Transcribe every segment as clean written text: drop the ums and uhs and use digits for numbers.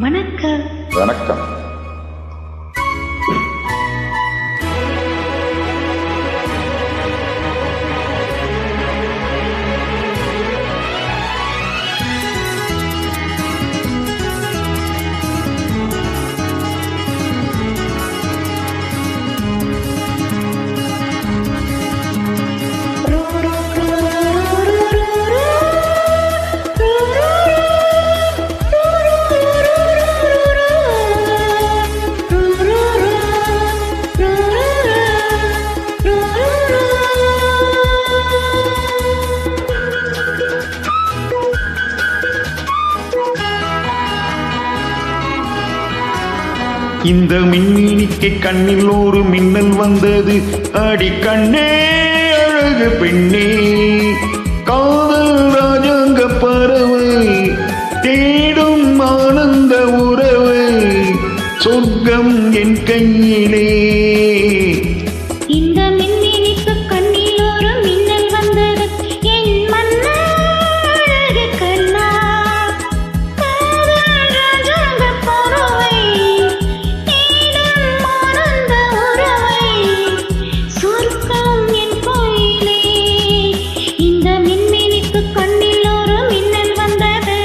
வணக்கம். வணக்கம். இந்த மின்மினிக்கு கண்ணில் ஒரு மின்னல் வந்தது. அடி கண்ணே அழகு பெண்ணே, காதல் ராஜாங்க பறவை தேடும் ஆனந்த உறவை, சொர்க்கம் என் கையிலே. இந்த மின்மினிக்கு கண்ணில் ஒரு மின்னல் வந்தது. என் மன்னா அழகு கண்ணா, காதல் ராஜாங்க பறவை தேடும் ஆனந்த உறவை, சொர்க்கம் என் கையிலே. இந்த மின்மினிக்கு கண்ணில் ஒரு மின்னல் வந்தது.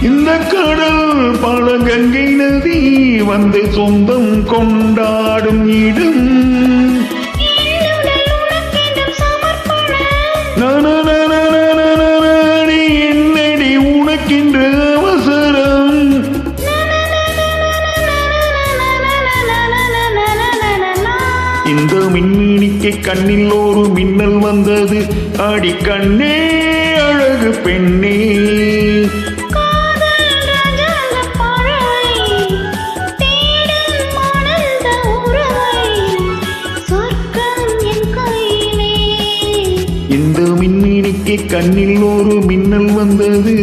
இந்த கடல் பல கங்கை நதி வந்து சொந்தம் கொண்டாடும் இடம். என்னடி உனக்கின்ற அவசரம்? இந்த மின்மினிக்கு கண்ணில் ஒரு மின்னல் வந்தது. அடி கண்ணே அழகு பெண்ணே, இந்த மின்மினிக்கு கண்ணில் ஒரு மின்னல் வந்தது.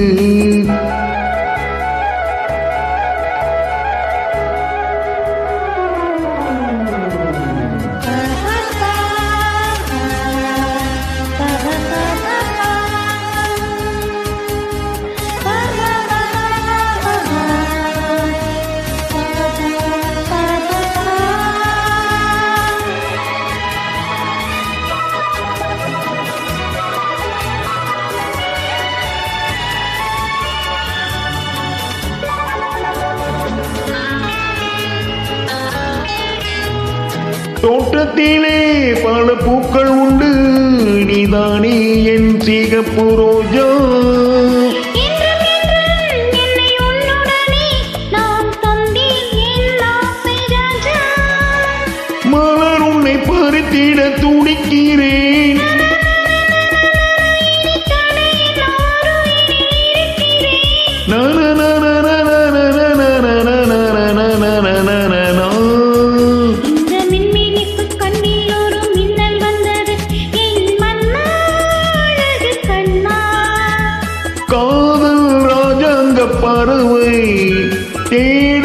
தோட்டத்திலே பல பூக்கள் உண்டு, நீதானே என் சிகப்பு ரோஜா. மலர் உன்னை பறித்திட துடிக்கிறேன். காதல் ராஜாங்க பறவை தேடும்